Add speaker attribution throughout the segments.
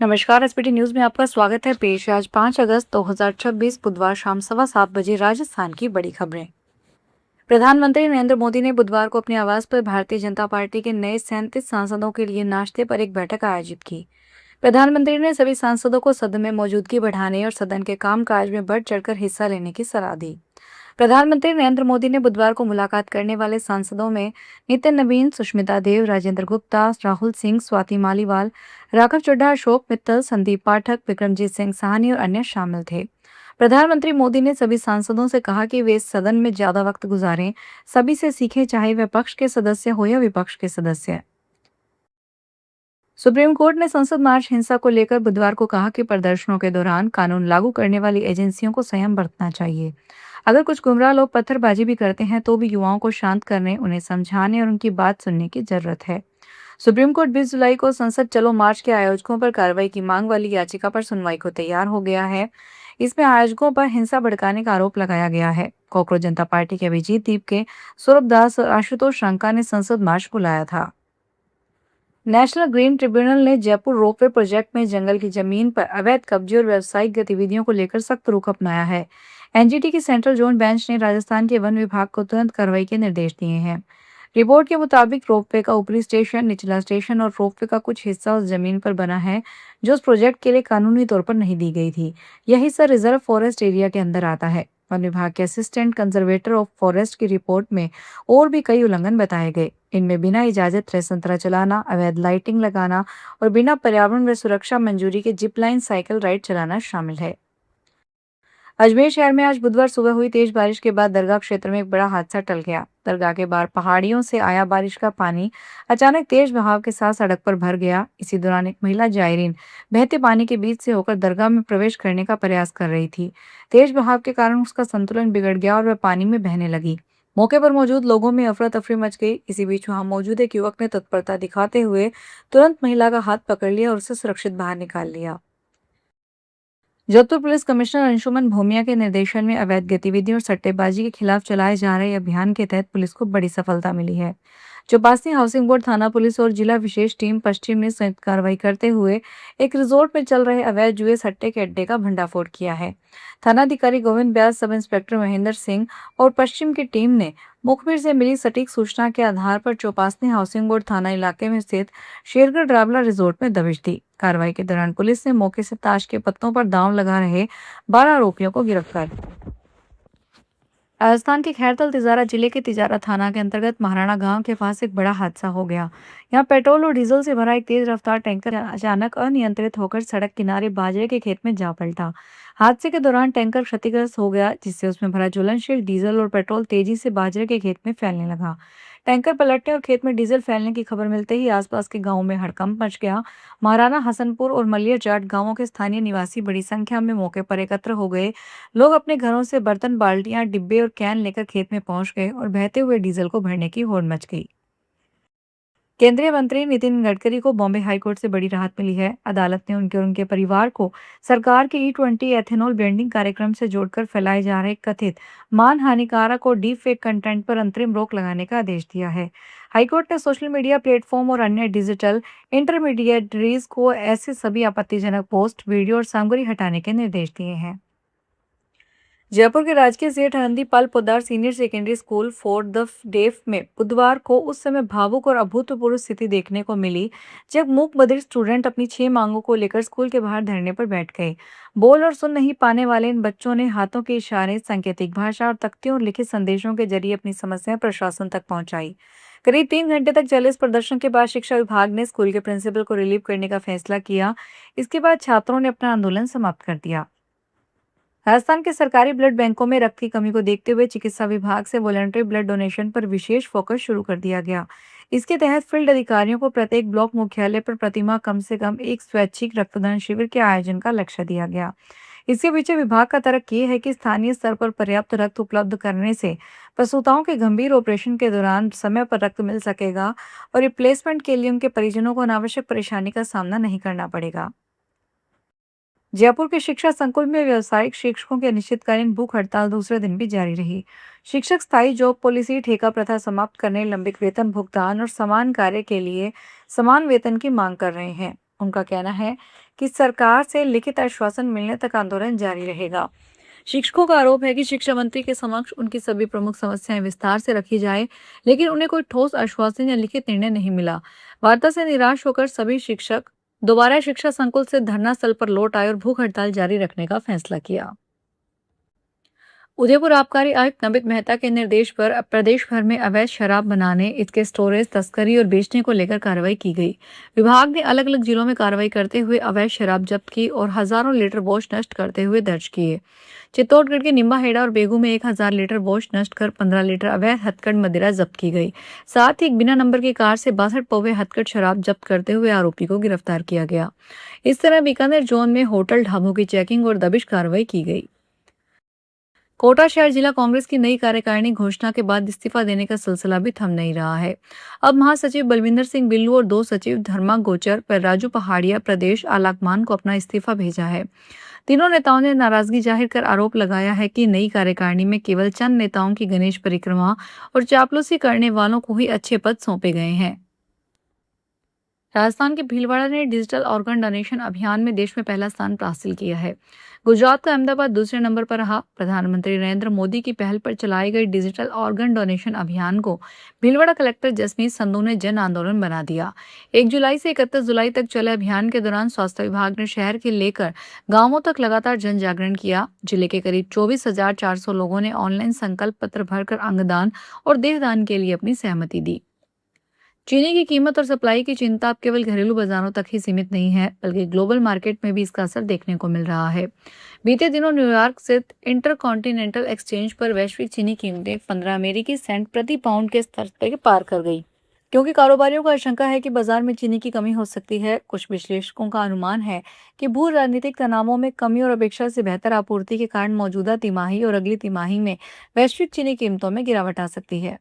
Speaker 1: नमस्कार। SPT news में आपका स्वागत है। पेश है आज 5 अगस्त 2026 बुधवार शाम 7:15 बजे राजस्थान की बड़ी खबरें। प्रधानमंत्री नरेंद्र मोदी ने बुधवार को अपने आवास पर भारतीय जनता पार्टी के नए 37 सांसदों के लिए नाश्ते पर एक बैठक आयोजित की। प्रधानमंत्री ने सभी सांसदों को सदन में मौजूदगी बढ़ाने और सदन के कामकाज में बढ़ चढ़कर हिस्सा लेने की सलाह दी। प्रधानमंत्री नरेंद्र मोदी ने बुधवार को मुलाकात करने वाले सांसदों में नितिन नवीन, सुष्मिता देव, राजेंद्र गुप्ता, राहुल सिंह, स्वाति मालीवाल, राघव चड्ढा, अशोक मित्तल, संदीप पाठक, विक्रमजीत सिंह साहनी और अन्य शामिल थे। प्रधानमंत्री मोदी ने सभी सांसदों से कहा कि वे इस सदन में ज्यादा वक्त गुजारें, सभी से सीखें, चाहे वे पक्ष के सदस्य हो या विपक्ष के सदस्य। सुप्रीम कोर्ट ने संसद मार्च हिंसा को लेकर बुधवार को कहा कि प्रदर्शनों के दौरान कानून लागू करने वाली एजेंसियों को संयम बरतना चाहिए। अगर कुछ गुमराह लोग पत्थरबाजी भी करते हैं तो भी युवाओं को शांत करने, उन्हें समझाने और उनकी बात सुनने की जरूरत है। सुप्रीम कोर्ट 20 जुलाई को संसद चलो मार्च के आयोजकों पर कार्रवाई की मांग वाली याचिका पर सुनवाई को तैयार हो गया है। इसमें आयोजकों पर हिंसा भड़काने का आरोप लगाया गया है। कॉकरोच जनता पार्टी के अभिजीत दीप के, सौरभ दास और आशुतोष रंका ने संसद मार्च बुलाया था। नेशनल ग्रीन ट्रिब्यूनल ने जयपुर रोपवे प्रोजेक्ट में जंगल की जमीन पर अवैध कब्जे और व्यावसायिक गतिविधियों को लेकर सख्त रुख अपनाया है। एनजीटी की सेंट्रल जोन बेंच ने राजस्थान के वन विभाग को तुरंत कार्रवाई के निर्देश दिए हैं। रिपोर्ट के मुताबिक रोपवे का ऊपरी स्टेशन, निचला स्टेशन और रोपवे का कुछ हिस्सा उस जमीन पर बना है जो उस प्रोजेक्ट के लिए कानूनी तौर पर नहीं दी गई थी। यह हिस्सा रिजर्व फॉरेस्ट एरिया के अंदर आता है। वन विभाग के असिस्टेंट कंजर्वेटर ऑफ फॉरेस्ट की रिपोर्ट में और भी कई उल्लंघन बताए गए। इनमें बिना इजाजत रेसंतरा चलाना, अवैध लाइटिंग लगाना और बिना पर्यावरण व सुरक्षा मंजूरी के जिप लाइन साइकिल राइड चलाना शामिल है। अजमेर शहर में आज बुधवार सुबह हुई तेज बारिश के बाद दरगाह क्षेत्र में एक बड़ा हादसा टल गया। दरगाह के बाहर पहाड़ियों से आया बारिश का पानी अचानक तेज बहाव के साथ सड़क पर भर गया। इसी दौरान एक महिला जायरीन बहते पानी के बीच से होकर दरगाह में प्रवेश करने का प्रयास कर रही थी। तेज बहाव के कारण उसका संतुलन बिगड़ गया और वह पानी में बहने लगी। मौके पर मौजूद लोगों में अफरा तफरी मच गई। इसी बीच वहां मौजूद एक युवक ने तत्परता दिखाते हुए तुरंत महिला का हाथ पकड़ लिया और उसे सुरक्षित बाहर निकाल लिया। जोधपुर पुलिस कमिश्नर अंशुमन भूमिया के निर्देशन में अवैध गतिविधियों और सट्टेबाजी के खिलाफ चलाए जा रहे अभियान के तहत पुलिस को बड़ी सफलता मिली है। चौपासी हाउसिंग बोर्ड थाना पुलिस और जिला विशेष टीम पश्चिम ने संयुक्त कार्रवाई करते हुए एक रिजोर्ट में चल रहे अवैध जुए सट्टे के अड्डे का भंडाफोड़ किया है। थानाधिकारी गोविंद व्यास, सब इंस्पेक्टर महेंद्र सिंह और पश्चिम की टीम ने मुखबिर से मिली सटीक सूचना के आधार पर चौपासी हाउसिंग बोर्ड थाना इलाके में स्थित शेरगढ़ ड्रावला रिजोर्ट में दबिश दी। कार्रवाई के दौरान पुलिस ने मौके से ताश के पत्तों पर दांव लगा रहे 12 आरोपियों को गिरफ्तार किया। राजस्थान के खैरतल तिजारा जिले के तिजारा थाना के अंतर्गत महाराणा गांव के पास एक बड़ा हादसा हो गया। यहाँ पेट्रोल और डीजल से भरा एक तेज रफ्तार टैंकर अचानक अनियंत्रित होकर सड़क किनारे बाजरे के खेत में जा पलटा। हादसे के दौरान टैंकर क्षतिग्रस्त हो गया, जिससे उसमें भरा ज्वलनशील डीजल और पेट्रोल तेजी से बाजरे के खेत में फैलने लगा। टैंकर पलटने और खेत में डीजल फैलने की खबर मिलते ही आसपास के गांवों में हड़कंप मच गया। महाराणा, हसनपुर और मलिया जाट गांवों के स्थानीय निवासी बड़ी संख्या में मौके पर एकत्र हो गए। लोग अपने घरों से बर्तन, बाल्टियां, डिब्बे और कैन लेकर खेत में पहुंच गए और बहते हुए डीजल को भरने की होड़ मच गई। केंद्रीय मंत्री नितिन गडकरी को बॉम्बे हाईकोर्ट से बड़ी राहत मिली है। अदालत ने उनके और उनके परिवार को सरकार के E20 एथेनॉल ब्रांडिंग कार्यक्रम से जोड़कर फैलाए जा रहे कथित मान हानिकारक और डीप फेक कंटेंट पर अंतरिम रोक लगाने का आदेश दिया है। हाईकोर्ट ने सोशल मीडिया प्लेटफॉर्म और अन्य डिजिटल इंटरमीडिएटरीज को ऐसे सभी आपत्तिजनक पोस्ट, वीडियो और सामग्री हटाने के निर्देश दिए हैं। जयपुर के राजकीय Seth Anandi Pal Poddar senior secondary school for the deaf में बुधवार को उस समय भावुक और अभूतपूर्व स्थिति देखने को मिली जब मूक बधिर स्टूडेंट अपनी 6 मांगों को लेकर स्कूल के बाहर धरने पर बैठ गए। बोल और सुन नहीं पाने वाले इन बच्चों ने हाथों के इशारे, सांकेतिक भाषा और तख्तियों और लिखित संदेशों के जरिए अपनी समस्या प्रशासन तक पहुंचाई। करीब 3 घंटे तक चले इस प्रदर्शन के बाद शिक्षा विभाग ने स्कूल के प्रिंसिपल को रिलीव करने का फैसला किया। इसके बाद छात्रों ने अपना आंदोलन समाप्त कर दिया। राजस्थान के सरकारी ब्लड बैंकों में रक्त की कमी को देखते हुए चिकित्सा विभाग से वॉलंटरी ब्लड डोनेशन पर विशेष फोकस शुरू कर दिया गया। इसके तहत फील्ड अधिकारियों को प्रत्येक ब्लॉक मुख्यालय पर प्रतिमाह कम से कम एक स्वैच्छिक रक्तदान शिविर के आयोजन का लक्ष्य दिया गया। इसके पीछे विभाग का तर्क ये है कि स्थानीय स्तर पर पर्याप्त रक्त उपलब्ध करने से प्रसूताओं के गंभीर ऑपरेशन के दौरान समय पर रक्त मिल सकेगा और रिप्लेसमेंट के लिए उनके परिजनों को अनावश्यक परेशानी का सामना नहीं करना पड़ेगा। जयपुर के शिक्षा संकुल में व्यावसायिक शिक्षकों की अनिश्चितकालीन भूख हड़ताल दूसरे दिन भी जारी रही। शिक्षक स्थायी जॉब पॉलिसी, ठेका प्रथा समाप्त करने, लंबित वेतन भुगतान और समान कार्य के लिए समान वेतन की मांग कर रहे हैं। उनका कहना है कि सरकार से लिखित आश्वासन मिलने तक आंदोलन जारी रहेगा। शिक्षकों का आरोप है कि शिक्षा मंत्री के समक्ष उनकी सभी प्रमुख समस्याएं विस्तार से रखी जाए, लेकिन उन्हें कोई ठोस आश्वासन या लिखित निर्णय नहीं मिला। वार्ता से निराश होकर सभी शिक्षक दोबारा शिक्षा संकुल से धरना स्थल पर लौट आए और भूख हड़ताल जारी रखने का फैसला किया। उदयपुर आबकारी आयुक्त नमित मेहता के निर्देश पर अब प्रदेश भर में अवैध शराब बनाने, इसके स्टोरेज, तस्करी और बेचने को लेकर कार्रवाई की गई। विभाग ने अलग अलग जिलों में कार्रवाई करते हुए अवैध शराब जब्त की और हजारों लीटर वोश नष्ट करते हुए दर्ज किए। चित्तौड़गढ़ के निम्बाहेड़ा और बेगू में 1000 लीटर वोश नष्ट कर 15 लीटर अवैध हथकढ़ मदिरा जब्त की गई। साथ ही एक बिना नंबर की कार से 62 पौवे हथकढ़ शराब जब्त करते हुए आरोपी को गिरफ्तार किया गया। इस तरह बीकानेर जोन में होटल, ढाबों की चेकिंग और दबिश कार्रवाई की गई। कोटा शहर जिला कांग्रेस की नई कार्यकारिणी घोषणा के बाद इस्तीफा देने का सिलसिला भी थम नहीं रहा है। अब महासचिव बलविंदर सिंह बिल्लू और 2 सचिव धर्मा गोचर पर राजू पहाड़िया प्रदेश आलाकमान को अपना इस्तीफा भेजा है। तीनों नेताओं ने नाराजगी जाहिर कर आरोप लगाया है कि नई कार्यकारिणी में केवल चंद नेताओं की गणेश परिक्रमा और चापलूसी करने वालों को ही अच्छे पद सौंपे गए हैं। राजस्थान के भीलवाड़ा ने डिजिटल ऑर्गन डोनेशन अभियान में देश में पहला स्थान हासिल किया है। गुजरात का अहमदाबाद दूसरे नंबर पर रहा। प्रधानमंत्री नरेंद्र मोदी की पहल पर चलाई गई डिजिटल ऑर्गन डोनेशन अभियान को भीलवाड़ा कलेक्टर जसमीत संधू ने जन आंदोलन बना दिया। 1 जुलाई से 31 जुलाई तक चले अभियान के दौरान स्वास्थ्य विभाग ने शहर के लेकर गांवों तक लगातार जन जागरण किया। जिले के करीब 24,400 लोगों ने ऑनलाइन संकल्प पत्र भरकर अंगदान और देहदान के लिए अपनी सहमति दी। चीनी की कीमत और सप्लाई की चिंता अब केवल घरेलू बाजारों तक ही सीमित नहीं है, बल्कि ग्लोबल मार्केट में भी इसका असर देखने को मिल रहा है। बीते दिनों न्यूयॉर्क स्थित इंटरकॉन्टिनेंटल एक्सचेंज पर वैश्विक चीनी कीमतें 15 अमेरिकी सेंट प्रति पाउंड के स्तर पर पार कर गई, क्योंकि कारोबारियों का आशंका है कि बाजार में चीनी की कमी हो सकती है। कुछ विश्लेषकों का अनुमान है कि भू राजनीतिक तनावों में कमी और अपेक्षा से बेहतर आपूर्ति के कारण मौजूदा तिमाही और अगली तिमाही में वैश्विक चीनी कीमतों में गिरावट आ सकती है।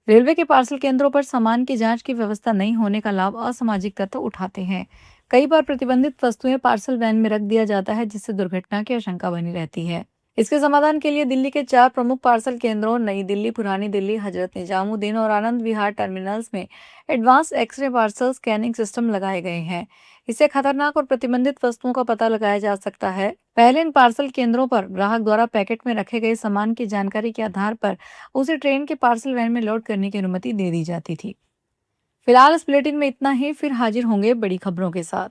Speaker 1: रेलवे के पार्सल केंद्रों पर सामान की जांच की व्यवस्था नहीं होने का लाभ असामाजिक तत्व उठाते हैं। कई बार प्रतिबंधित वस्तुएं पार्सल वैन में रख दिया जाता है, जिससे दुर्घटना की आशंका बनी रहती है। इसके समाधान के लिए दिल्ली के 4 प्रमुख पार्सल केंद्रों नई दिल्ली, पुरानी दिल्ली, हजरत निजामुद्दीन और आनंद विहार टर्मिनल्स में advance x ray parcel scanning system लगाए गए हैं। इससे खतरनाक और प्रतिबंधित वस्तुओं का पता लगाया जा सकता है। पहले इन पार्सल केंद्रों पर ग्राहक द्वारा पैकेट में रखे गए सामान की जानकारी के आधार पर उसे ट्रेन के पार्सल वैन में लोड करने की अनुमति दे दी जाती थी। फिलहाल इस बुलेटिन में इतना ही, फिर हाजिर होंगे बड़ी खबरों के साथ।